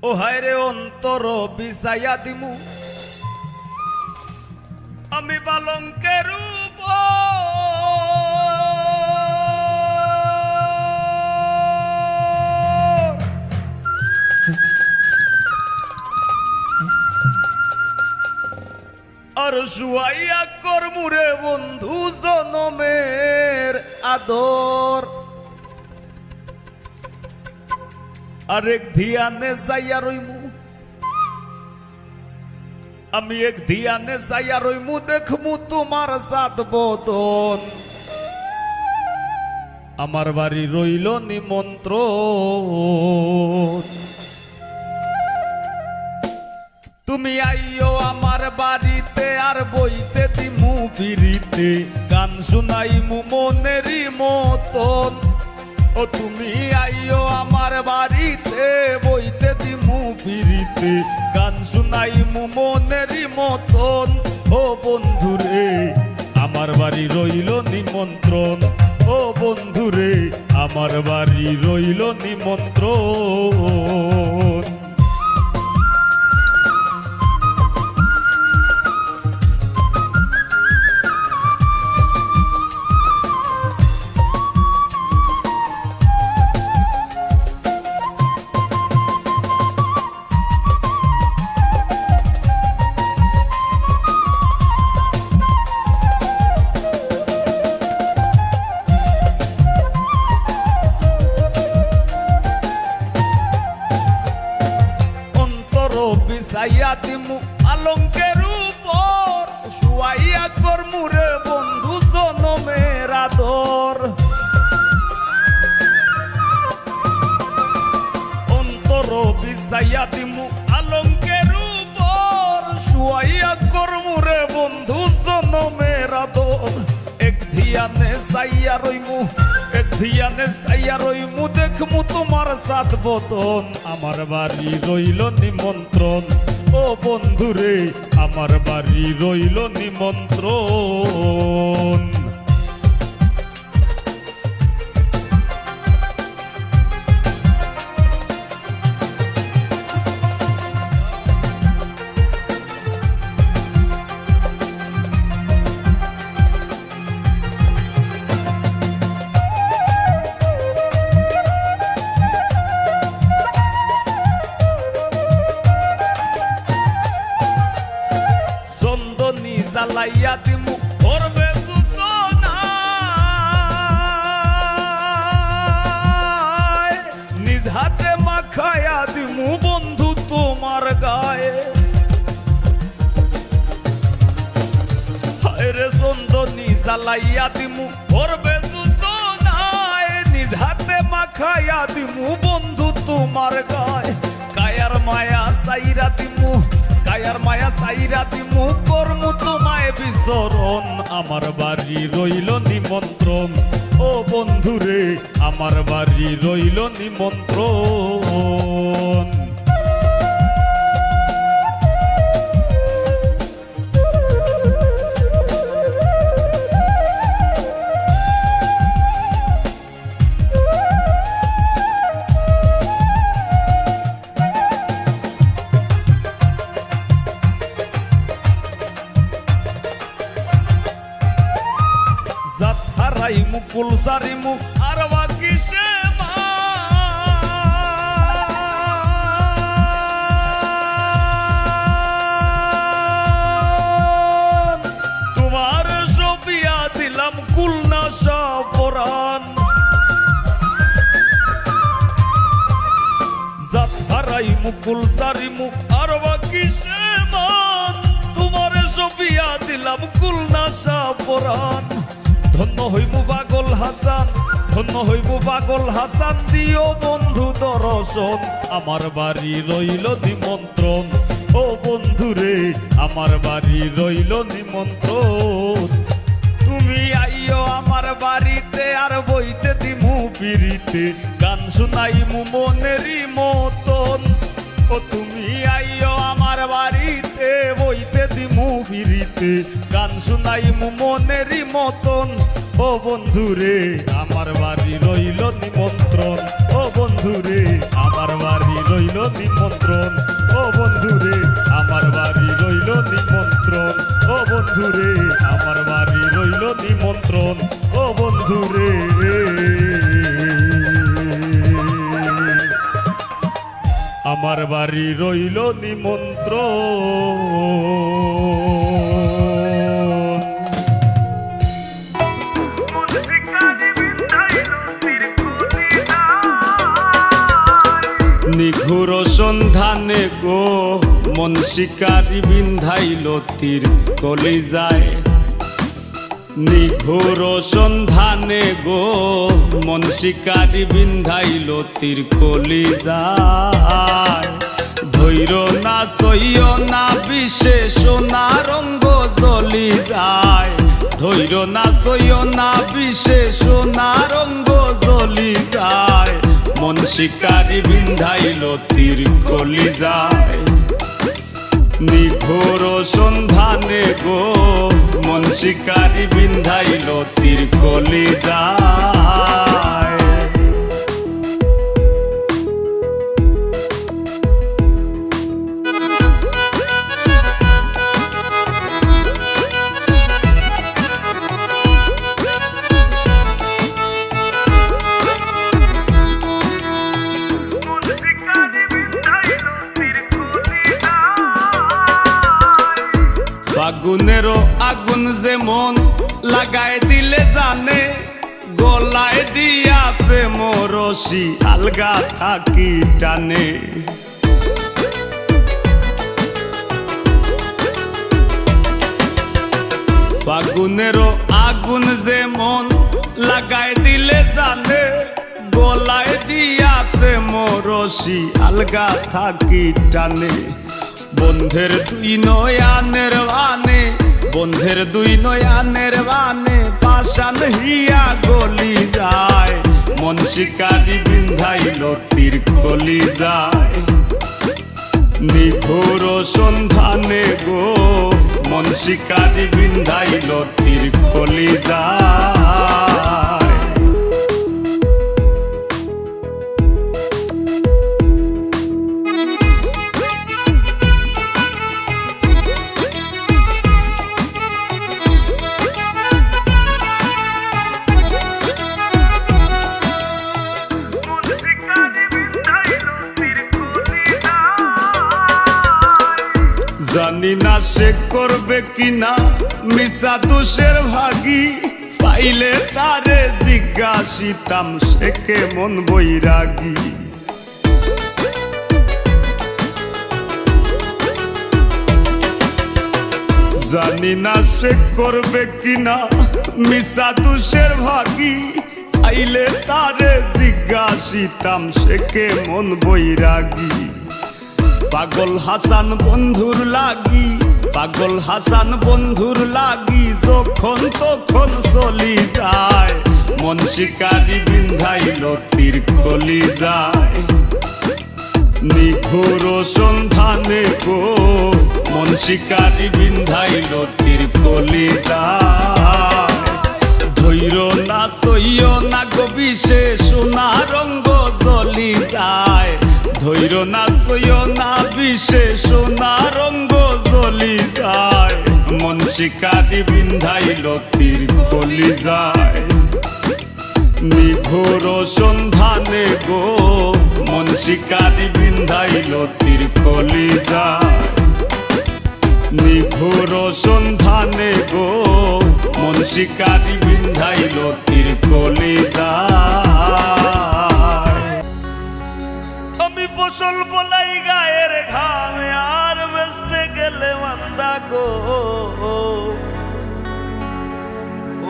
ও হায় রে অন্তর বিছাইয়া দিমু আমি পালঙ্কের আর শুয়াইয়া করমুরে বন্ধু জনমের আদর আরেক ধিয়ানে যাইয়া রইমু আমি এক ধিয়ানে যাইয়া রইমু দেখমু তোমার জাত বদন আমার বাড়ি রইল নিমন্ত্রণ তুমি আইও আমার বাড়িতে আর বইতে দিমু বিড়িতে গান শুনাইমু মনেরই মতন ও তুমি আইও আমার বাড়িতে বইতে দিমু বিড়িতে গান শুনাইমু মনেরই মতন ও বন্ধুরে আমার বাড়ি রইল নিমন্ত্রণ ও বন্ধুরে আমার বাড়ি রইল নিমন্ত্রণ বিছাইয়া দিমু পালঙ্কের উপর শুয়াইয়া করমুরে বন্ধু জনমের আদর অন্তর বিছাইয়া দিমু পালঙ্কের উপর শুয়াইয়া করমুরে বন্ধু জনমের আদর এক ধিয়ানে যাইয়া রইমু এক ধিয়ানে যাইয়া রইমু দেখমু তোমার সাত বদন আমার বাড়ি রইল নিমন্ত্রণ ও বন্ধুরে আমার বাড়ি রইল নিমন্ত্রণ জ্বালাইয়া দিমু করবে সূচনা নিজ হাতে মাখাইয়া দিমু বন্ধু তোমার গায়ে হায় রে চন্দনী জ্বালাইয়া দিমু করবে সূচনা নিজ হাতে মাখাইয়া দিমু বন্ধু তোমার গায়ে কায়ার মায়া চাইরা দিমু কায়ার মায়া চাইরা দিমু করমু তোমায় বিচরণ আমার বাড়ি রইল নিমন্ত্রণ ও বন্ধুরে আমার বাড়ি রইল নিমন্ত্রণ মুকুল সারিমু আর বাকি সে তোমার সপিয়া দিলাম কুলনা সপরান জাত হারাই মুকুল সারিমু আর বাকি সে তোমার সপিয়া দিলাম কুলনা সপরান ধন্য হইমু পাগল হাসান ধন্য হইমু পাগল হাসান দিও বন্ধু দর্শন আমার বাড়ি রইল নিমন্ত্রণ ও বন্ধুরে আমার বাড়ি রইল নিমন্ত্রণ তুমি আইও আমার বাড়িতে আর বইতে দিমু পিড়িতে গান শুনাইমু মনেরই মতন ও তুমি আইও আমার বাড়িতে বইতে দিমু পিড়িতে গান শুনাইমু মনেরই মতন ও বন্ধুরে আমার বাড়ি রইল নিমন্ত্রণ ও বন্ধুরে আমার বাড়ি রইল নিমন্ত্রণ ও বন্ধুরে আমার বাড়ি রইল নিমন্ত্রণ ও বন্ধুরে আমার বাড়ি রইল নিমন্ত্রণ ও বন্ধুরে আমার বাড়ি রইল নিমন্ত্রণ। নিঘুর সন্ধানে গো মন শিকারি বিন্ধাইল তীর কলিজায় নিঘুর সন্ধানে গো মন শিকারি বিন্ধাইল তীর কলিজায় ধৈর না সইয় না বিশেষ না রঙ্গ জ্বলি যায় ধৈর না সইয় না বিশেষ না রঙ্গ জ্বলি যায় মন শিকারি বিন্ধাইল তীর কলিজায় নিঘোর সন্ধানে গো মন শিকারি বিন্ধাইল তীর কলিজায়। ফাগুনেরও আগুন যেমন লাগায় দিলে জানে গলায় দিয়া প্রেম রশি আলগা থাকি টানে ফাগুনেরও আগুন যেমন লাগায় দিলে জানে গলায় দিয়া প্রেম রশি আলগা থাকি টানে বন্ধের দুই নয়ানের বানে বন্ধের দুই নয়ানের বানে পাশান হিয়া গলি যায় মন শিকারি বিন্ধাইল তীর কলিজায় নিঘোর সন্ধানে গো মন শিকারি বিন্ধাইল তীর কলিজায়। জানি না সে করবে কিনা মিশা দোষের ভাগী পাইলে তারে জিজ্ঞাসিতাম সে কেমন বৈরাগী জানি না সে করবে কিনা মিশা দোষের ভাগী পাইলে তারে জিজ্ঞাসিতাম সে কেমন বৈরাগী পাগল হাসান বন্ধুর লাগি পাগল হাসান বন্ধুর লাগি যখন তখন চলি যায় মন শিকারি বিন্ধাইল তীর কলিজায় নিঘোর সন্ধানে গো মন শিকারি বিন্ধাইল তীর কলিজায় ধৈর না সইয় না গো বিশেষ না রঙ্গ জ্বলি যায় ধৈর না সইয় না বিশেষ না রঙ্গ জ্বলি যায় মন শিকারি বিন্ধাইল তীর কলিজায় নিঘোর সন্ধানে গো মন শিকারি বিন্ধাইল তীর কলিজায় নিঘোর সন্ধানে গো মন শিকারি বিন্ধাইল তীর কলিজায়। আমি ফসল ফলাই গায়ের ঘামে আর বেচতে গেলে মান্দা গো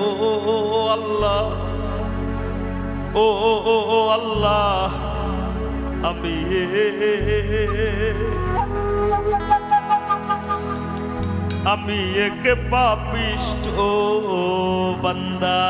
ও আল্লাহ ও আল্লাহ আমি এক পাপিষ্ঠ বান্দা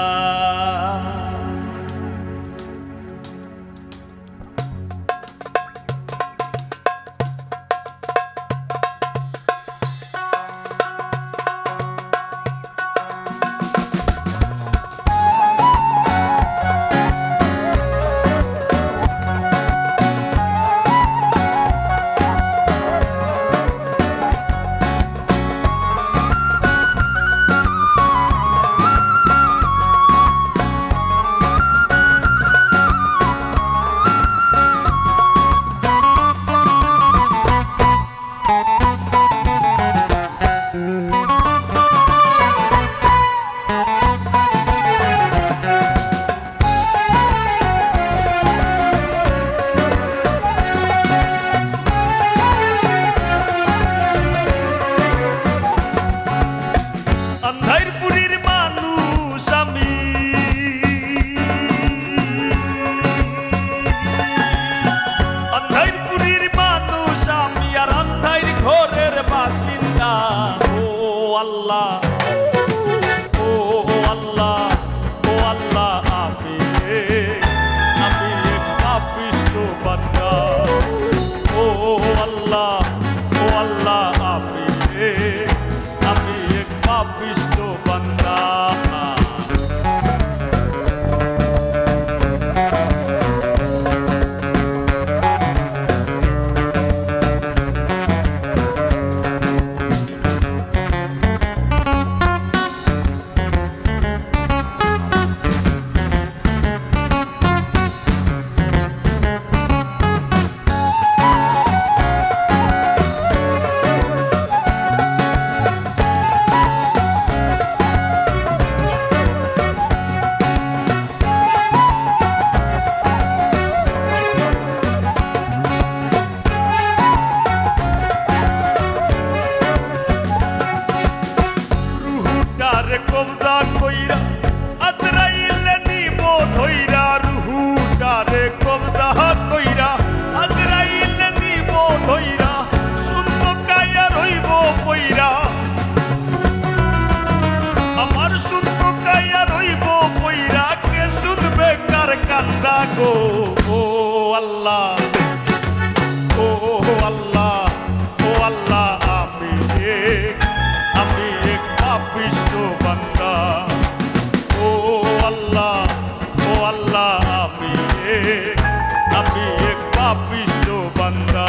বান্দা।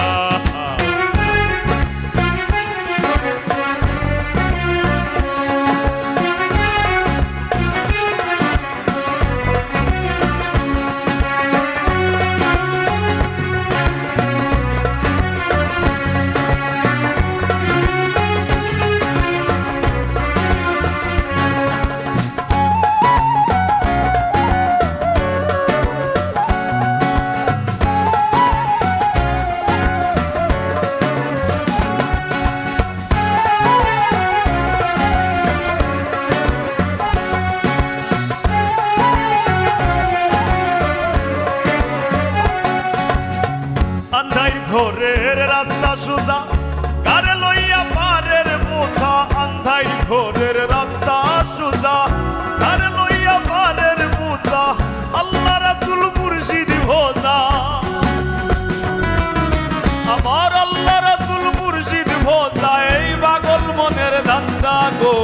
ঘরের রাস্তা সোজা গারে লইয়া পারের বোঝা, আন্ধাই ঘরের রাস্তা সোজা গারে লইয়া পারের বোঝা, আল্লাহ রাসূল মুর্শিদ ভোজা, আমার আল্লাহ রাসূল মুর্শিদ ভোজা, এই পাগল মনের ধান্দা গো।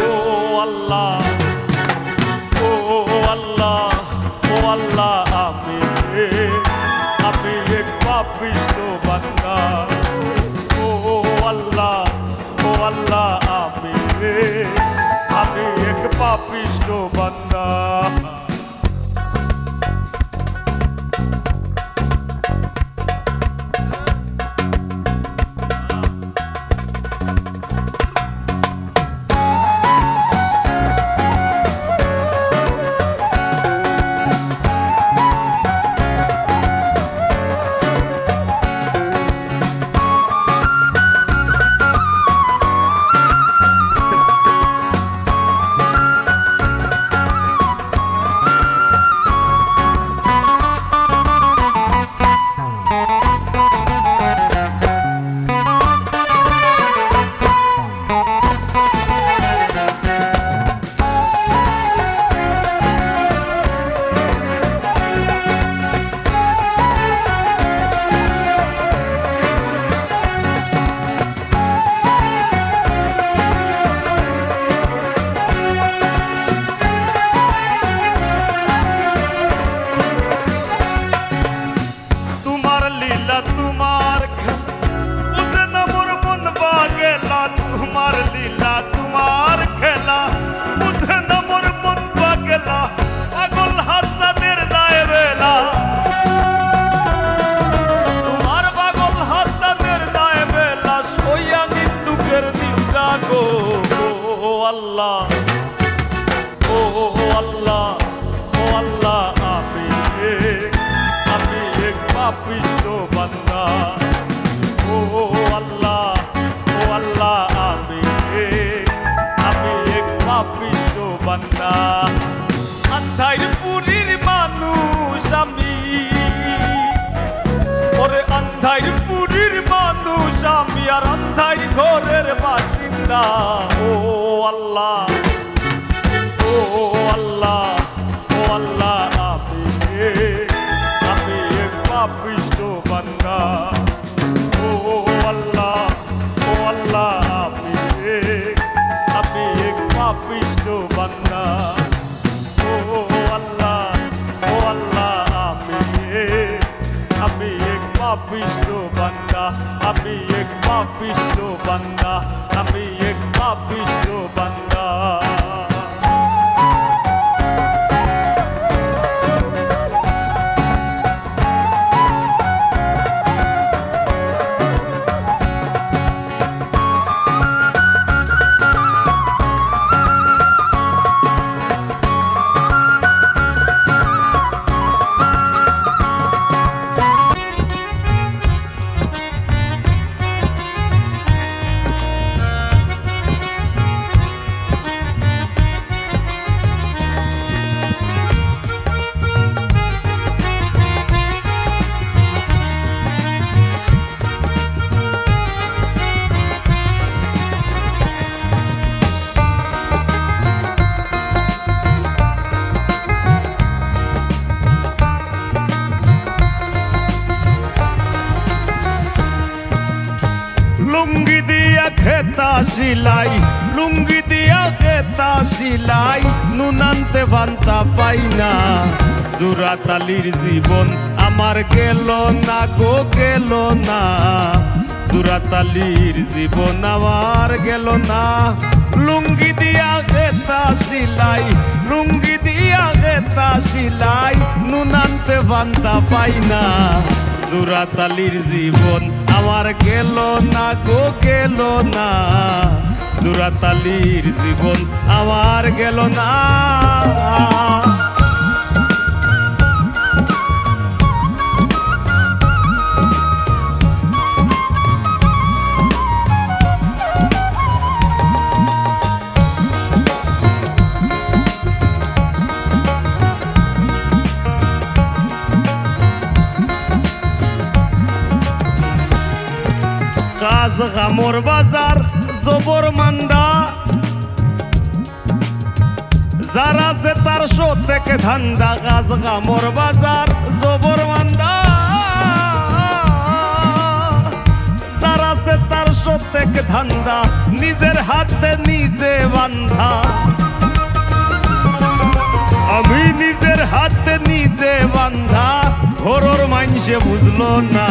ও আল্লাহ, ও আল্লাহ, ও আল্লাহ, আমি এক পাপিষ্ঠ বান্দা। ও আল্লাহ, ও আল্লাহ, আমি এক পাপিষ্ঠ বান্দা। তোমার বুঝে না মোর মন পাগেলা, তোমার লীলা তোমার খেলা বুঝে না মোর মন পাগেলা, পাগল হাসানের যায় বেলা, তোমার পাগল হাসানের যায় বেলা, সইয়া নিন্দুকের নিন্দা গো। ও আল্লাহ, ও আল্লাহ, ও আল্লাহ, আমি এক পাপিষ্ঠ বান্দা। ও আল্লাহ, ও আল্লাহ, আমি এক পাপিষ্ঠ বান্দা। আন্ধাইর পুরীর মানুষ আমি, ওরে আন্ধাইর পুরীর মানুষ আমি, আর আন্ধাই ঘরের বাসিন্দা। ও আল্লাহ, ও আল্লাহ, ও আল্লাহ, আমি এক পাপিষ্ঠ বান্দা। ও আল্লাহ, ও আল্লাহ, আমি এক পাপিষ্ঠ বান্দা। ও আল্লাহ, ও আল্লাহ, আমি এক পাপিষ্ঠ বান্দা, আমি এক পাপিষ্ঠ বান্দা, আমি এক পাপিষ্ঠ বান্দা। লুঙ্গি দিয়া খেতা সিলাই, লুঙ্গি দিয়া খেতা সিলাই, নুনান্তে ভান্তা পাই না, জোড়া তালির জীবন আমার আমার গেল না গো গেল না, জুরাতালির জীবন আমার গেল না। লুঙ্গি দিয়া গেতা সিলাই, লুঙ্গি দিয়া গেতা সিলাই, নুন আনতে বান্দা পাই না। জুরাতালির জীবন আমার গেল না গো গেল না, জুরাতালির জীবন আমার গেল না। কাজ গামর বাজার জবর মান্দা, যারা সে তার থেকে ধান্দা। কাজ গামর বাজার জবর মান্দা, যারা সে তার থেকে ধান্দা, নিজের হাতে নিজে বান্ধা। আমি নিজের হাতে নিজে বান্ধা, ঘরর মাইনসে বুঝলো না।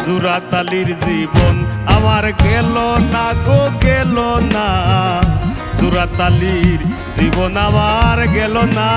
জুরাতালির জীবন আমার গেল না গো গেল না, জুরাতালির জীবন আমার গেল না।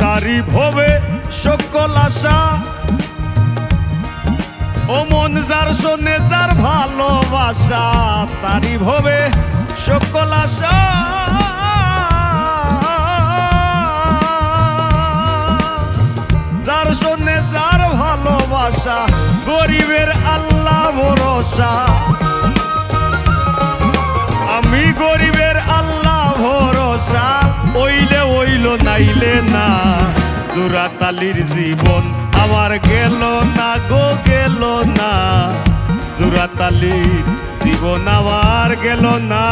তারি ভবে সকল আশা, ও মন যার শোনে যার ভালোবাসা। তারি ভবে সকল আশা, যার শোনে যার ভালোবাসা। গরিবের আল্লাহ ভরসা, আমি গরিবের আল্লাহ ভরসা। ওইলে ওইল নাইলে না, জুরাতালির জীবন আমার গেল না গো গেল না, জুরাতালির জীবন আমার গেল না।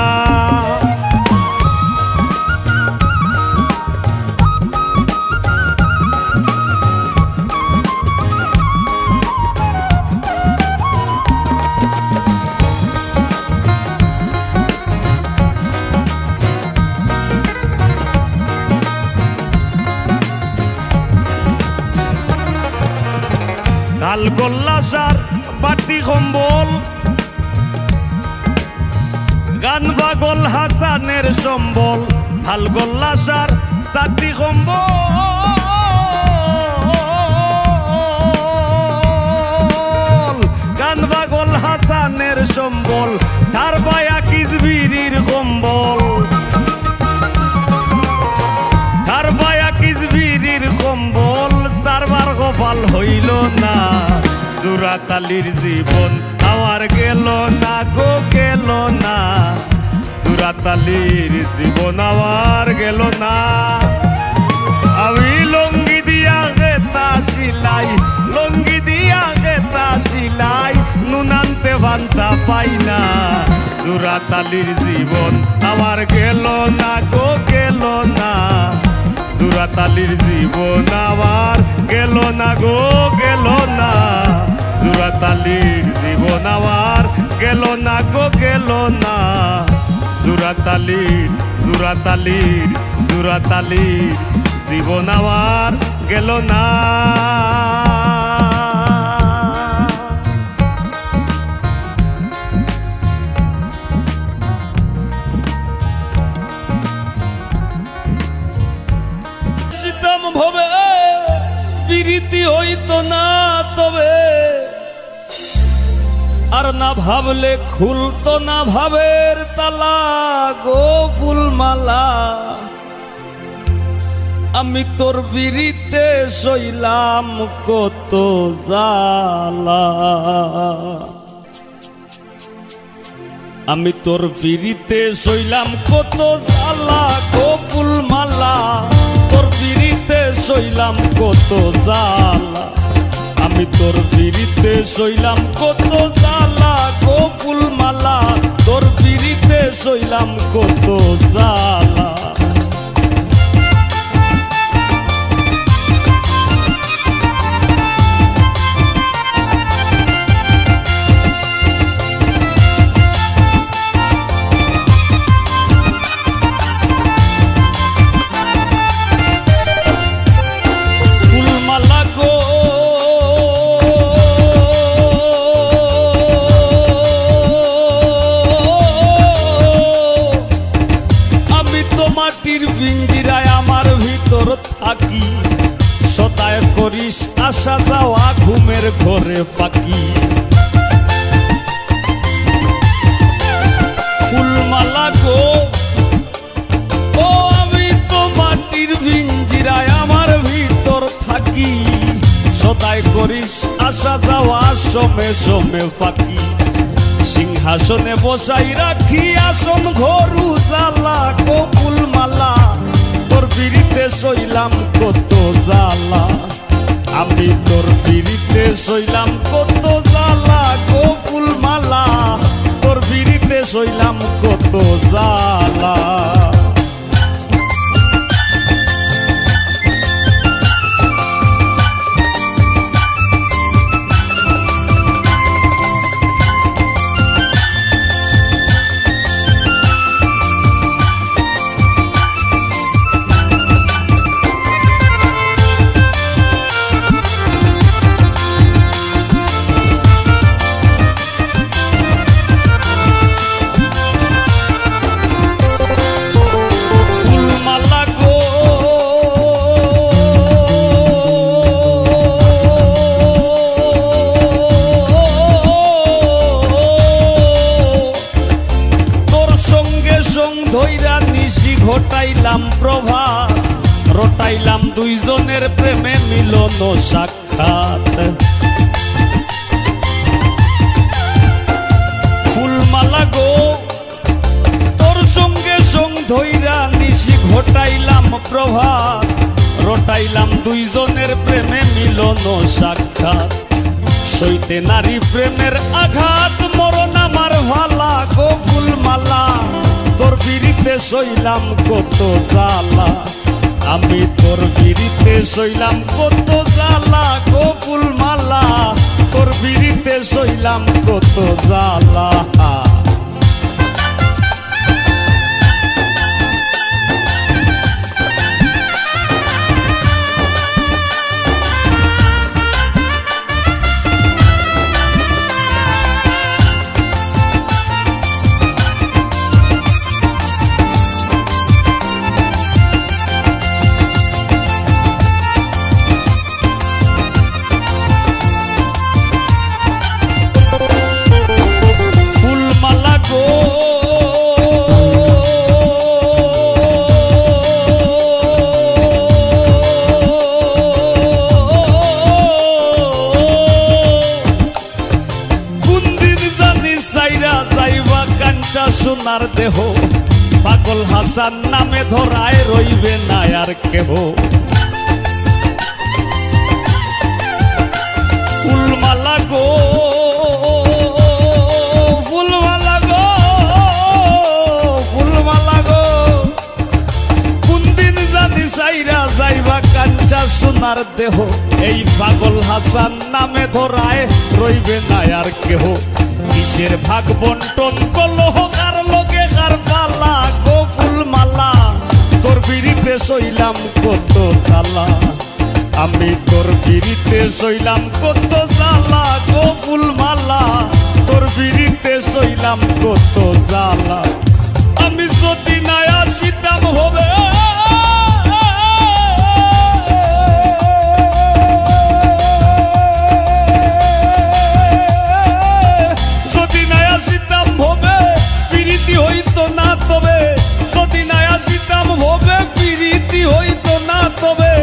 ঢাল গোল্লাসার বাটি কম্বল, গান পাগল হাসানের সম্বল। ঢাল গোল্লাসার সাটি কম্বল, গান পাগল হাসানের সম্বল। তার বায়া কিজবিরির কম্বল, তার বায়া কিজবিরির কম্বল। সারবার গোপাল হইল না, জুরাতালির জীবন আমার গেল না গো গেল না, জুরাতালির জীবন আমার গেল না। আমি লঙ্গি দিয়া গেতা সিলাই, লঙ্গি দিয়া গেতা সিলাই, নুন আনতে বান্দা পাই না। জুরাতালির জীবন আমার গেল না গো গেল না, জুরাতালির জীবন আমার গেল না গো গেল না, জুরাতালির জীবন আমার গেল না গো গেল না, জুরাতালির জুরাতালির জুরাতালির জীবন আমার গেল না। ভবে প্রীতি হইতো না তবে, আর না ভাবলে খুলতো না ভাবের তালা গো ফুলমালা। আমি তোর বিরিতে সইলাম কত জ্বালা, আমি তোর বিরিতে সইলাম কত জ্বালা গো ফুলমালা। তোর বিরিতে সইলাম কত জ্বালা, আমি তোর বিরিতে সইলাম কত জ্বালা গো ফুলমালা। তোর পিড়িতে সইলাম কত জ্বালা। মাটির পিঞ্জিরায় আমার ভিতর থাকি, সদায় করিস আসা যাওয়া ঘুমের ঘরে ফাঁকি। ফুলমালা গো ও আমি তো মাটির পিঞ্জিরায় আমার ভিতর থাকি, সদায় করিস আসা যাওয়া সমে সমে ফাঁকি। সিংহাসনে বসাই রাখি আসন ঘরু জ্বালা গো ফুলমালা, তোর পিড়িতে সইলাম কত জ্বালা। আমি তোর পিড়িতে সইলাম কত জ্বালা গো ফুলমালা, তোর পিড়িতে সইলাম কত জ্বালা। ধৈরা নিশি ঘটাইলাম প্রভাত, রটাইলাম দুইজনের প্রেমে মিলন সাক্ষাৎ। ফুলমালা গো তোর সঙ্গে সঙ্গ ধৈরা নিশি ঘটাইলাম প্রভাত, রটাইলাম দুইজনের প্রেমে মিলন সাক্ষাৎ। সইতে নারী প্রেমের আঘাত মরণ আমার ভালা গো ফুলমালা, তোর পিড়িতে সইলাম কত জ্বালা। আমি তোর পিড়িতে সইলাম কত জ্বালা গো ফুলমালা, তোর পিড়িতে সইলাম কত জ্বালা। সোনার দেহ পাগল হাসান নামে ধরায় রইবে না আর কেহ। ফুলমালা গো ফুলমালা গো ফুলমালা গো কোন দিন জানি সাইরা যাইবা কাঞ্চা সোনার দেহ, এই পাগল হাসান নামে ধরায় রইবে না আর কেহ। কিসের ভাগ বন্টন কলহ কার লোকে কার পালা গো ফুলমালা, তোর পিড়িতে সইলাম কত জ্বালা। আমি তোর পিড়িতে সইলাম কত জ্বালা গো ফুলমালা, তোর পিড়িতে সইলাম কত জ্বালা। আমি যদি না আসিতাম হবে হইতো না তবে, যদি না আসিতাম ভবে পিরিতি হইতো না তবে,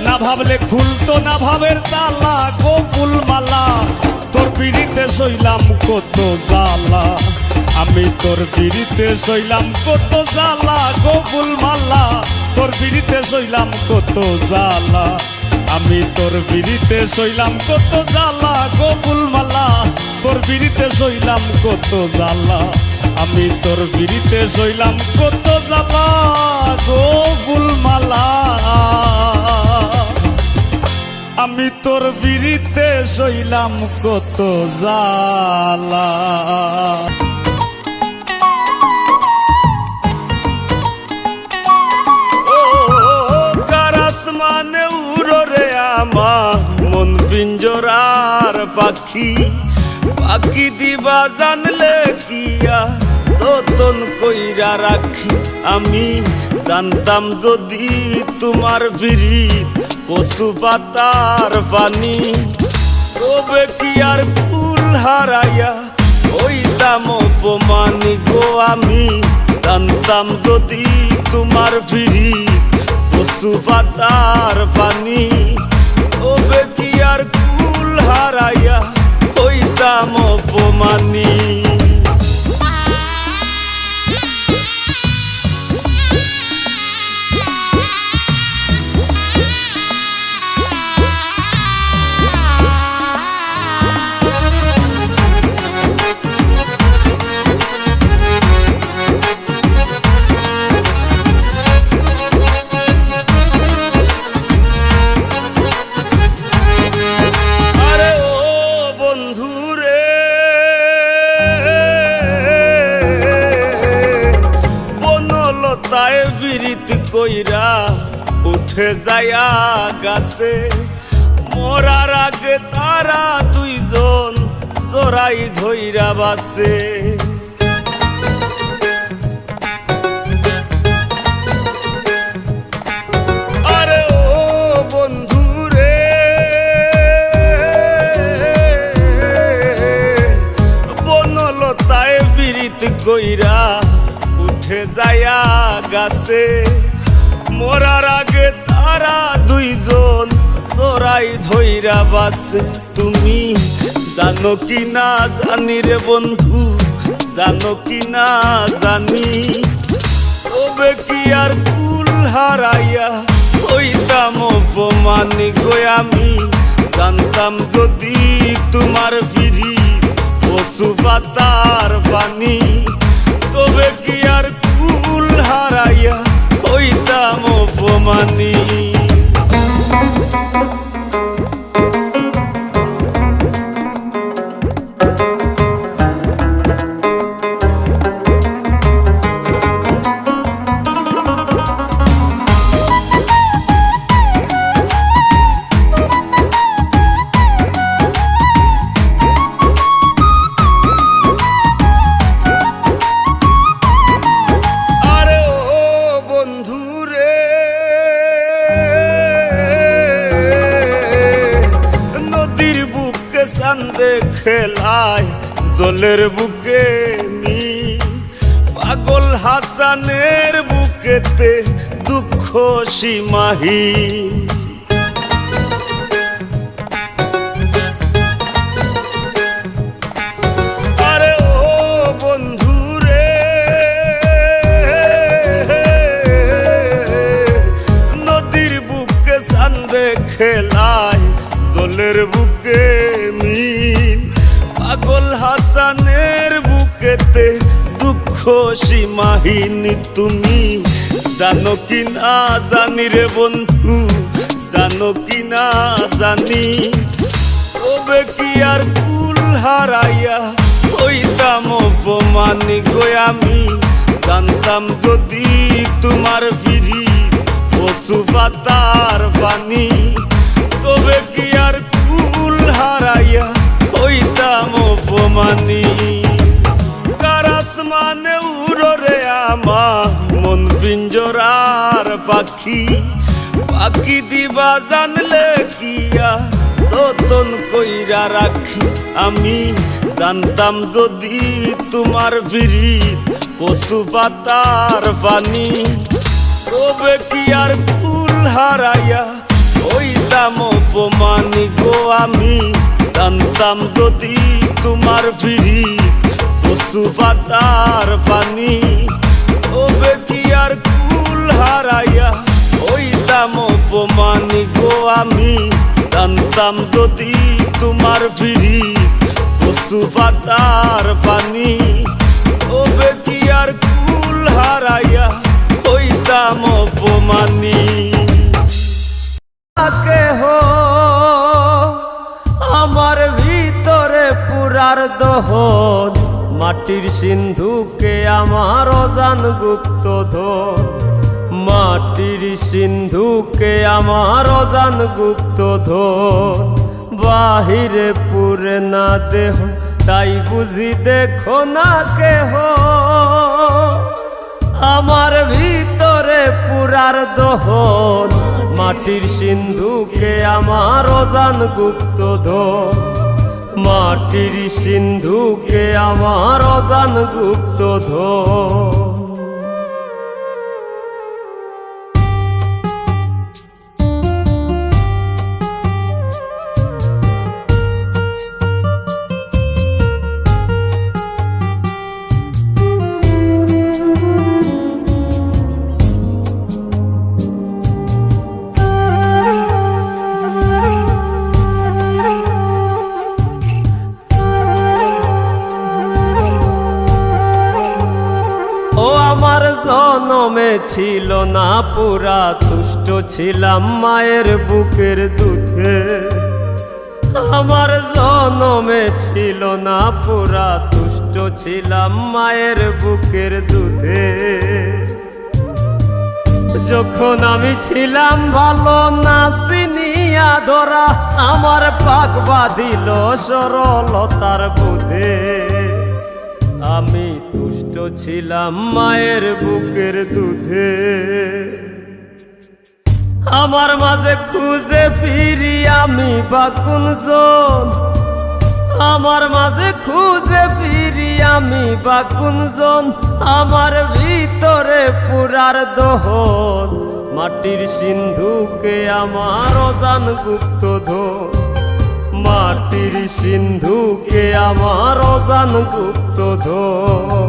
না ভাবলে খুলতো না ভাবের তালা গো ফুলমালা, তোর পিড়িতে সইলাম কত জ্বালা। আমি তোর পিড়িতে সইলাম কত জ্বালা গো ফুলমালা, তোর পিড়িতে সইলাম কত জ্বালা। আমি তোর পিড়িতে সইলাম কত জ্বালা গো ফুলমালা, তোর পিড়িতে সইলাম কত জ্বালা। আমি তোর বিড়িতে শৈলাম কত জ্বালা গো ফুলমালা, আমি তোর বিড়িতে শৈলাম কত জ্বালা। মানে উড়রে আমার মন পিঞ্জরার পাখি, পাখি দিবা জানলে কিয়া যতন কইরা রাখি। আমি জানতাম যদি তোমার বিড়িত কচু পাতার পানি, তবে কি আর ফুল হারাইয়া হইতাম অপমানি গো। আমি জানতাম যদি তোমার বিড়িত কচু পাতার পানি, তবে কি আর কুল হারাইয়া হইতাম অপমানি। বিরিত কইরা উঠে যায়া গাছে, মরার আগে তারা দুইজন জোড়াই ধইরা বাসে। আরে ও বন্ধু রে, বনলতায় বিরিত কইরা উঠে যায়া গাছে, মরার আগে তারা দুইজন জোড়াই ধইরা বাসে। তুমি জানো কি না জানি রে বন্ধু, জানো কি না জানি, তবে কি আর কুল হারাইয়া হইতাম অপমানি গো। আমি জানতাম যদি তোমার বিড়িত কচু পাতার পানি, তবে কি আর কুল হারাইয়া হইতাম অপমানি। চান্দে খেলায় জলের বুকে মি, পাগল হাসানের বুকেতে দুঃখ সীমাহীন। আরে ও বন্ধু রে, নদীর বুকে চান্দে খেলায় জলের বুকে মিন, পাগল হাসানের বুকেতে দুঃখ সীমাহীন। তুমি জানো কি না জানি রে বন্ধু, জানো কি না জানি, তবে কি আর কুল হারাইয়া হইতাম অপমানি গো। আমি জানতাম যদি তোমার বিড়িত কচু পাতার পানি, তবে কি আর কুল হারাইয়া হইতাম অপমানি। কারাস মানে উড়রে আমার মন পিঞ্জরার পাখি, পাখি দিবা জানলে কিয়া যতন কইরা রাখি। আমি জানতাম যদি তোমার বিড়িত কচু পাতার পানি, তবে কি আর কুল হারাইয়া হইতাম অপমানি গো। আমি জানতাম যদি তোমার বিড়িত কচু পাতার পানি, তবে কি আর কুল হারাইয়া হইতাম অপমানি গো। আমি জানতাম যদি তোমার বিড়িত কচু পাতার পানি, তবে দুনিয়ার কুল হারাইয়া হইতাম অপমানী। কেহ আমার ভিতরে পুরার দহন, মাটির সিন্ধুকে আমার অজান গুপ্তধন, মাটির সিন্ধুকে আমার অজান গুপ্তধন। বাহিরে পুরে না দেহ তাই বুঝি দেখো না কেহ, আমার ভিতরে পুরার দহন, মাটির সিন্ধুকে আমার অজান গুপ্তধন, মাটির সিন্ধুকে আমার অজান গুপ্তধন। আমার জনমে ছিল না পুরা, তুষ্ট ছিলাম মায়ের বুকের দুধে। আমার জনমে ছিল না পুরা, তুষ্ট ছিলাম মায়ের বুকের দুধে। যখন আমি ছিলাম ভালো না চিনিয়া ধরা, আমার পাক বাঁধিল সরলতার বুধে। আমি তুষ্ট ছিলাম মায়ের বুকের দুধে। আমার মাঝে খুঁজে ফিরি আমি বা কোনজন, আমার মাঝে খুঁজে ফিরি আমি বা কোনজন। আমার ভিতরে পুরার দহন, মাটির সিন্ধুকে আমার অজান গুপ্তধন, মাটির সিন্ধুকে আমার অজান গুপ্তধন।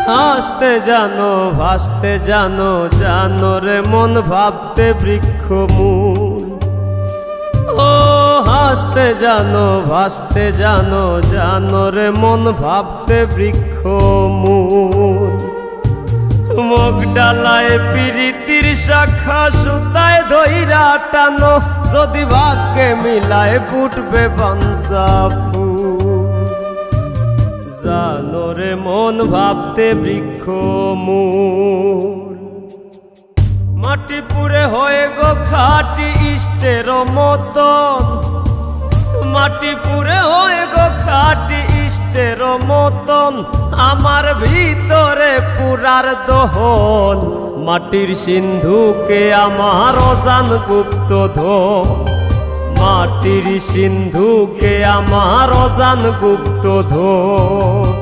হাসতে জানো ভাসতে জানো, জানো রে মন ভাবতে বৃক্ষ মূল। ও হাসতে জানো ভাসতে জানো, জানো রে মন ভাবতে বৃক্ষ মূল। মুখ ডালায় প্রীতির শাখা সুতায় ধইরা টানো, যদি ভাগ্যে মিলায় ফুটবে বাঞ্ছা ফুল। জানো রে মন ভাবতে বৃক্ষ মূল। মাটি পুরে হয়ে গো খাটি ইষ্টের মতন, মাটি পুরে হয়ে গো খাটি ইষ্টের মতন। আমার ভিতরে পুরার দহন, মাটির সিন্ধুকে আমার অজান গুপ্তধন, মাটির সিন্ধুকে আমার অজান গুপ্তধন।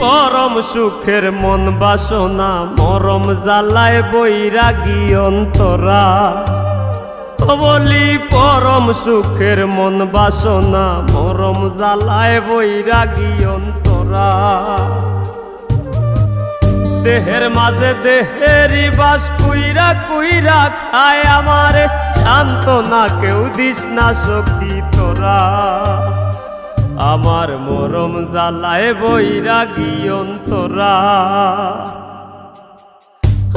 পরম সুখের মন বাসনা, মরম জ্বালায় বৈরাগী অন্তরা। বলি পরম সুখের মন বাসনা, মরম জ্বালায় বৈরাগী অন্তরা। দেহের মাঝে দেহেরই বাস কুইরা কুইরা খায় আমারে, শান্ত না কেউ দিস না সখী তোরা। আমার মরম জ্বালায় বৈরাগী অন্তরা।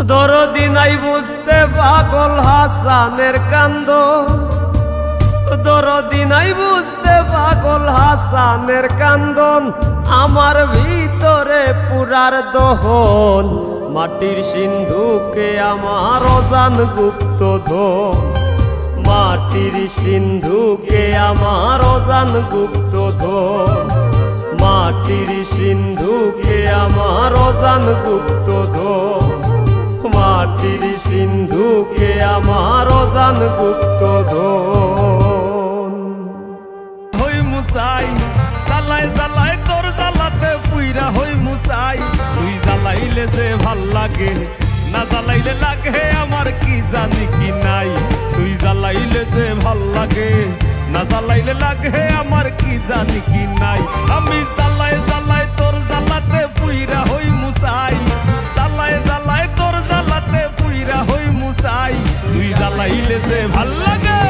দরদি নাই বুঝতে পাগল হাসানের কান্দ, দরদি নাই বুঝতে পাগল হাসানের কান্দন। আমার ভিতরে পুরার দহন, মাটির সিন্ধুকে আমার অজান গুপ্তধন, মাটির সিন্ধুকে আমার অজান গুপ্তধন, মাটির সিন্ধুকে আমার অজান গুপ্তধন, মাটির সিন্ধুকে আমার অজান গুপ্তধন। হই মুসাই জ্বালায় জ্বালায় তোর জ্বালাতে পুইরা হই মুসাই, তুই জ্বালাইলে যে ভাল লাগে না জ্বালাইলে লাগে আমার কি জানি কি নাই, তুই জ্বালাইলে যে ভাল লাগে না জ্বালাইলে লাগে আমার কি জানি কি নাই। আমি জ্বালায় জ্বালায় তোর জ্বালাতে পুইরা হই মুসাই, জ্বালায় জ্বালায় তোর জ্বালাতে পুইরা হই মুসাই, তুই জ্বালাইলে যে ভাল লাগে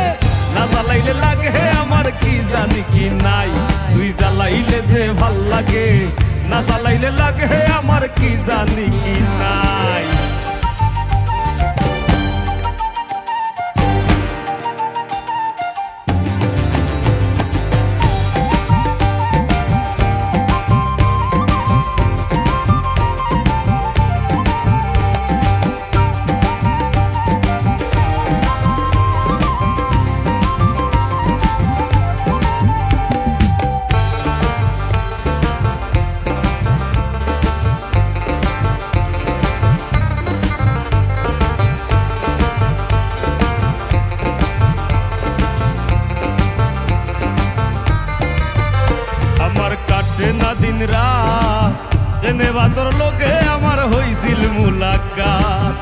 না জ্বালাইলে লাগে আমার কি জানি কি নাই, তুই জ্বালাইলে যে ভাল লাগে না জ্বালাইলে লাগে আমার কি জানি কি নাই। না দিন রাত জেনে বাদর লোকে আমার হইছিল মুলাকাত,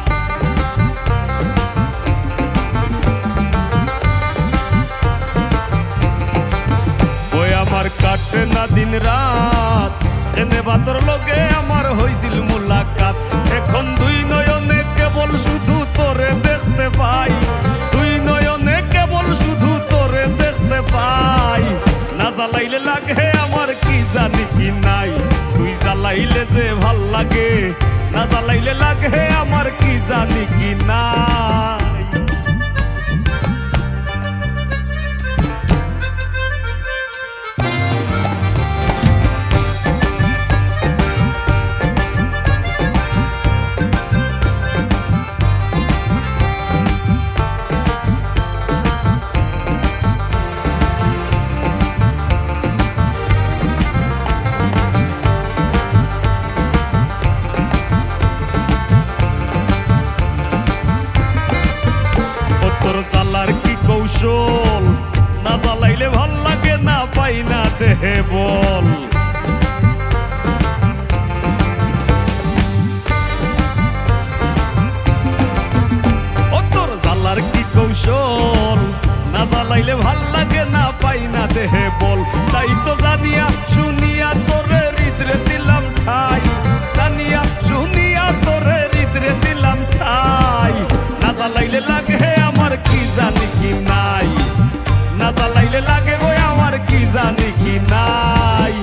ওই আমার কাটে না দিন রাত জেনে বাদর লোকে আমার হইছিল মুলাকাত। এখন দুই নয়নে কেবল শুধু তোরে দেখতে পাই, দুই নয়নে কেবল শুধু তোরে দেখতে পাই, না জ্বালাইলে লাগে আমার কি জানি কি নাই, তুই জ্বালাইলে যে ভাল লাগে না জ্বালাইলে লাগে আমার কি জানি কি নাই। জ্বালার কি কৌশল না জ্বালাইলে ভাল লাগে না পাই না দেহে বল, ও তোর জ্বালার কি কৌশল না জ্বালাইলে ভাল লাগে না পাই না দেহে বল। তাই তো জানিয়া শুনিয়া তোরে হৃদরে দিলাম ঠাই, জানিয়া শুনিয়া তোরে হৃদরে দিলাম ঠাই, না জ্বালাইলে লাগে আমার কি জানি কি নাই, না জ্বালাইলে লাগে গো আমার কি জানি কি নাই।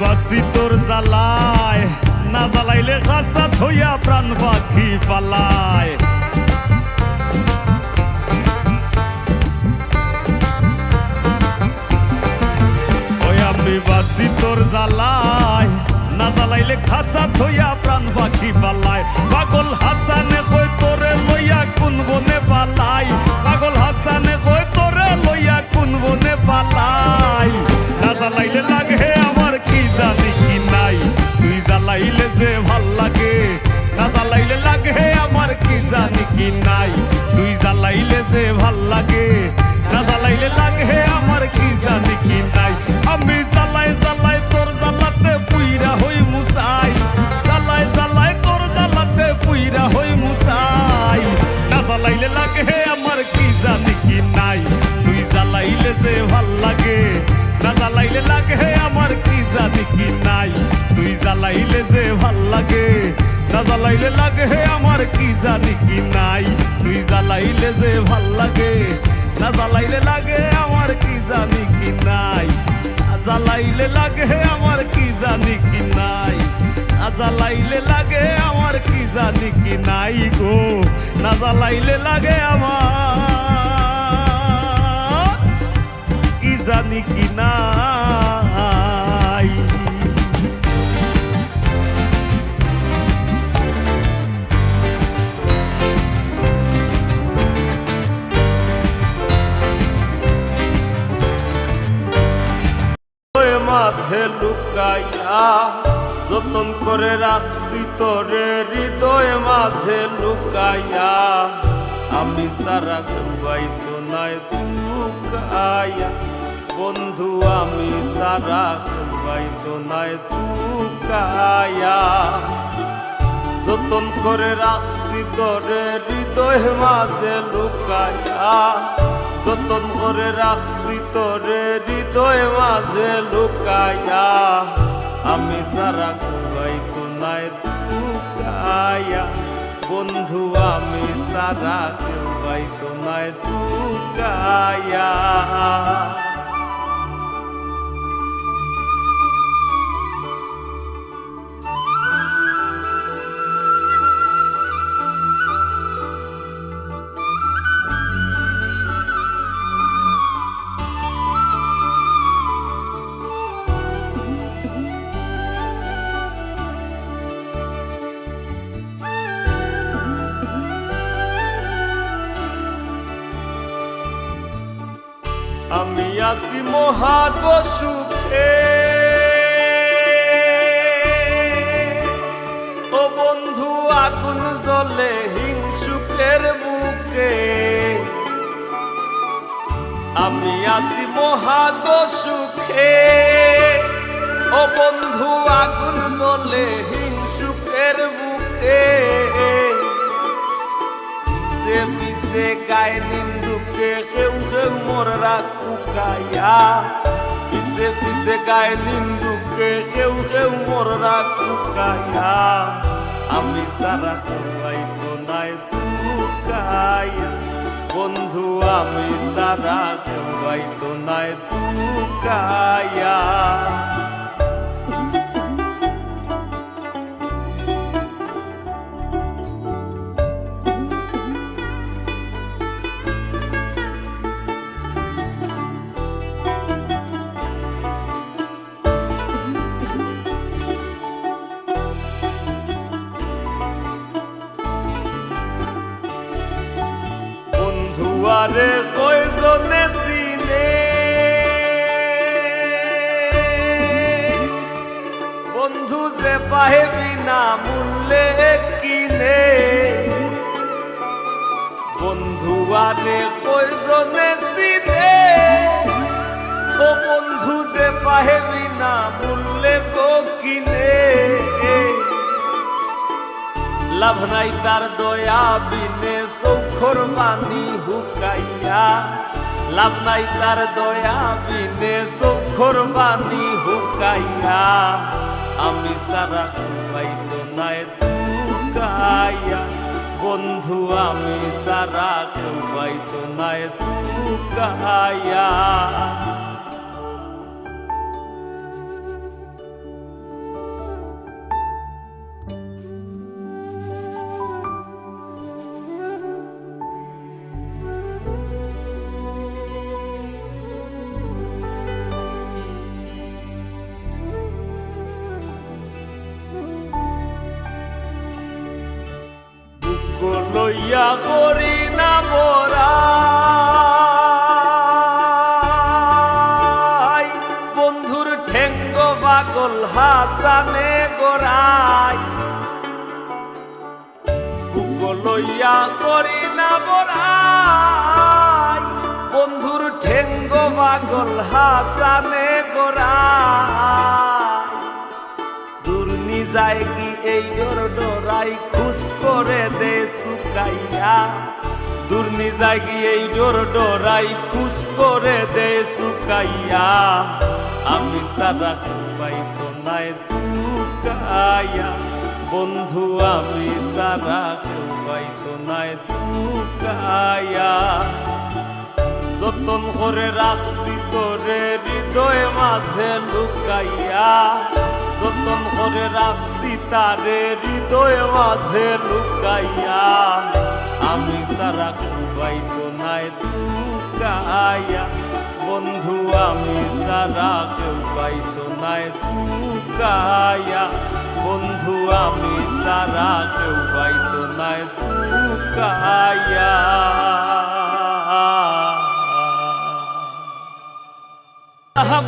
বাসি তোর জ্বালায় না জ্বালাইলে গাছা থইয়া প্রাণ পাখি পালায়, ওই আমি বাসি তোর জ্বালায় না জ্বালাইলে খাসা থইয়া প্রাণ পাখি পালায়। পাগল হাসানে কই তোরে লইয়া কোন বনে পালাই, পাগল হাসানে কই তোরে লইয়া কোন বনে পালাই, না জ্বালাইলে লাগে আমার কি জানি কি নাই, তুই জ্বালাইলে যে ভাল লাগে না জ্বালাইলে লাগে আমার কি জানি কি নাই, তুই জ্বালাইলে যে ভাল লাগে না জ্বালাইলে লাগে আমার কি জানি কি নাই। আমি জ্বালাই জ্বালাই তোর জ্বালাতে পুইরা হই মুসাই, জ্বালাই জ্বালাই তোর জ্বালাতে পুইরা হই মুসাই, না জ্বালাইলে লাগে আমার কি জানি কি নাই, তুই জ্বালাইলে যে ভাল লাগে না জ্বালাইলে লাগে আমার কি জানি কি নাই, তুই জ্বালাইলে যে ভাল লাগে না জ্বালাইলে লাগে আমার কি জানি কি নাই, তুই জ্বালাইলে যে ভাল লাগে, না জ্বালাইলে লাগে আমার কি জানি কি নাই, জ্বালাইলে লাগে আমার কি জানি কি নাই, জ্বালাইলে লাগে আমার কি জানি কি নাই গো, না জ্বালাইলে লাগে আমার কি জানি কি নাই। মাঝে লুকাইয়া যতন করে রাখছি তোরে হৃদয় মাঝে লুকাইয়া, আমি সারা ঘুমাই তো নাই লুকাইয়া, বন্ধু আমি সারা ঘুমাই তো নাই লুকাইয়া, যতন করে রাখছি তোরে হৃদয় মাঝে লুকাইয়া, যতন করে রাখছি তোরে হৃদয় মাঝে লুকাইয়া, আমি সারা ঘুমাই তো নাই লুকাইয়া, বন্ধু আমি সারা ঘুমাই তো নাই লুকাইয়া। আমি আছি মহাগ সুখে, ও বন্ধু আগুন জ্বলে হিংসুকের বুকে, আমি আছি মহাগ সুখে, ও বন্ধু আগুন জ্বলে হিংসুকের বুকে, পিছে গায়ে নিন্দুকে কেউ কেউ মোররা কুকাইয়া, পিছে পিছে গায়ে নিন্দুকে কেউ কেউ মোররা কুকাইয়া, আমি সারা কুকাই তো নাই তুকাইয়া, বন্ধু আমি সারা কুকাই তো নাই তুকাইয়া। আরে কয়জনে চিনে, বন্ধু যে পাহেবি না মূল্যে কিনে, বন্ধু আরে কয়জনে চিনে, ও বন্ধু যে পাহেবি না মূল্যে গো কিনে, লাভ নাই তার দয়া বিনে চৌখর পানি হুকাইয়া, লাভ নাই তার দয়া বিনে চৌখর পানি হুকাইয়া, আমি সারা ঘুমাই তো নাই তুকাইয়া, বন্ধু আমি সারা ঘুমাই তো নাই তুকাইয়া। লইয়া করি না বরাই, বন্ধুর ঠেঙ্গ পাগল হাসানে গোরাই, বুক লইয়া করি না বরাই, বন্ধুর ঠেঙ্গ পাগল হাসানে গোরাই, দুর্নি যায় কি এই ডোর ডোরাই খুশ করে দে সুকাইয়া, দুর্নি যায় কি এই ডোর ডোরাই খুশ করে দে সুকাইয়া, আমি সারা পাই তো নাই তুকাইয়া, বন্ধু আমি সারা কেউ পাইতো নাই তুকায়া যতন করে রাখছি তোরে হৃদয় মাঝে লুকাইয়া যতন করে রাখছি তারে হৃদয় মাঝে লুকাইয়া আমি সারা কেউ পাইতো নাই তুকায়া বন্ধু আমি সারা কেউ পাইতো নাই তুকায়া বন্ধু আমি সারা কেউ পাইতো নাই তুকায়া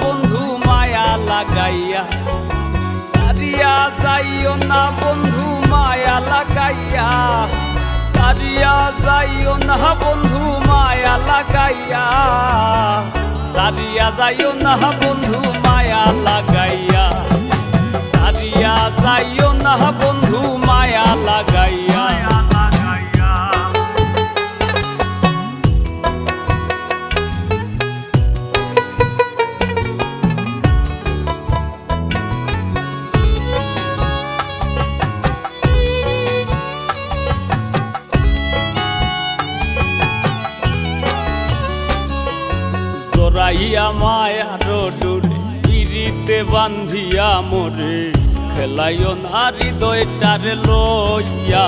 বন্ধু মায়া লাগাইয়া সারিয়া যাইও না বন্ধু মায়া লাগাইয়া সারিয়া যাইও না বন্ধু মায়া লাগাইয়া সারিয়া যাইও না বন্ধু মায়া লাগাইয়া সারিয়া যাইও না বন্ধু মায়া লাগাইয়া জোরাইয়া মায়ার ডোরে পিরিতে বান্ধিয়া মোরে খেলাইও না হৃদয়টারে লইয়া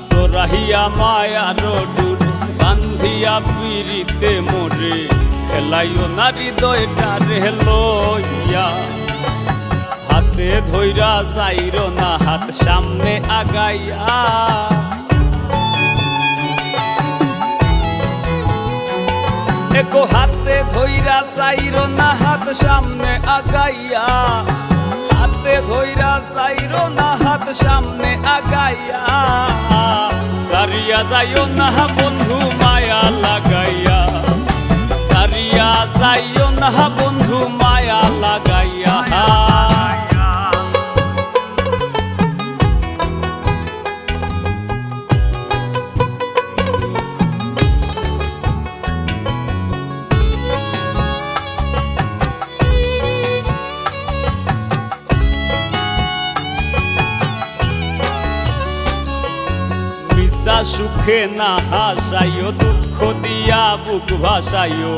জোরাইয়া মায়ার ডোরে বান্ধিয়া পিরিতে মোরে খেলাইও না হৃদয়টারে লইয়া হাতে ধইরা চাইরো না হাত সামনে আগাইয়া একো হাতে ধইরা চাইরো না হাত সামনে আগাইয়া হাতে ধইরা চাইরো না হাত সামনে আগাইয়া সারিয়া যাইও না বন্ধু মায়া লাগাইয়া সারিয়া যাইও না বন্ধু মায়া লাগাইয়া সুখে না হাসাইও দুঃখ দিয়া বুক ভাসাইও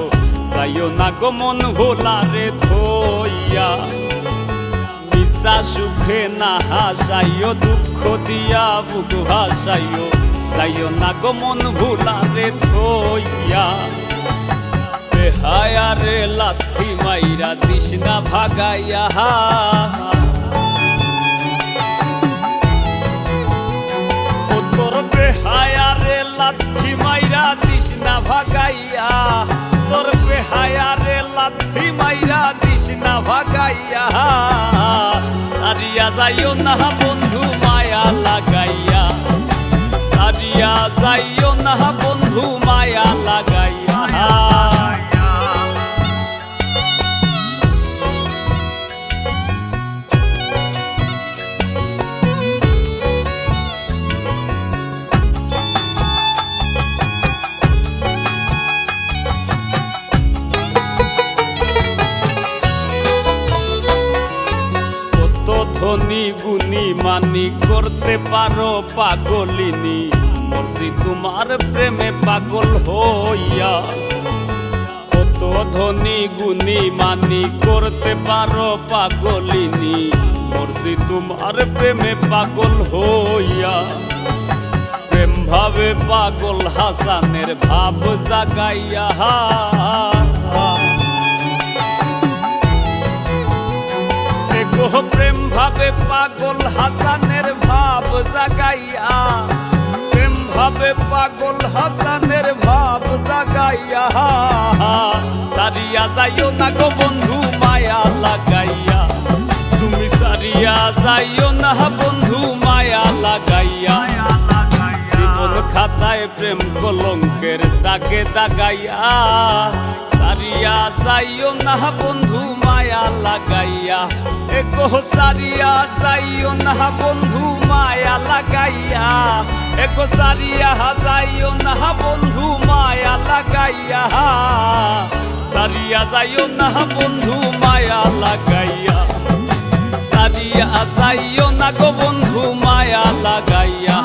যাইও না গো মন ভোলারে ধইয়া মিশা সুখে না হাসাইও দুঃখ দিয়া বুক ভাসাইও যাইও না গো মন ভোলারে ধইয়া বেহায়ারে লাথি মাইরা দিস না ভাগাইয়া তোর বেহায়ারে লাথি মাইরা দিস না ভাগাইয়া তোর বেহায়ারে লাথি মাইরা দিস না ভাগাইয়া সারিয়া যাইও না বন্ধু মায়া লাগাইয়া সারিয়া যাইও না বন্ধু মায়া লাগাইয়া ধনী গুণী মানি করতে পারো পাগলিনী মরছি তোমার প্রেমে পাগল হইয়া কত ধনী গুণী মানি করতে পারো পাগলিনী মরছি তোমার প্রেমে পাগল হইয়া প্রেম ভাবে পাগল হাসানের ভাব জাগাইয়া প্রেম ভাবে পাগল হাসানের ভাব জাগাইয়া প্রেম ভাবে পাগল হাসানের ভাব জাগাইয়া সারিয়া যাইও না গো বন্ধু মায়া লাগাইয়া তুমি সারিয়া যাইও না বন্ধু মায়া লাগাইয়া জীবন খাতায় প্রেম কলঙ্কের দাগে দাগাইয়া সারিয়া যাইও না বন্ধু মায়া লাগাইয়া একো সারিয়া যাইও না বন্ধু মায়া লাগাইয়া একো সারিয়া যাইও না বন্ধু মায়া লাগাইয়া সারিয়া যাইও না বন্ধু মায়া লাগাইয়া সারিয়া যাইও না গো বন্ধু মায়া লাগাইয়া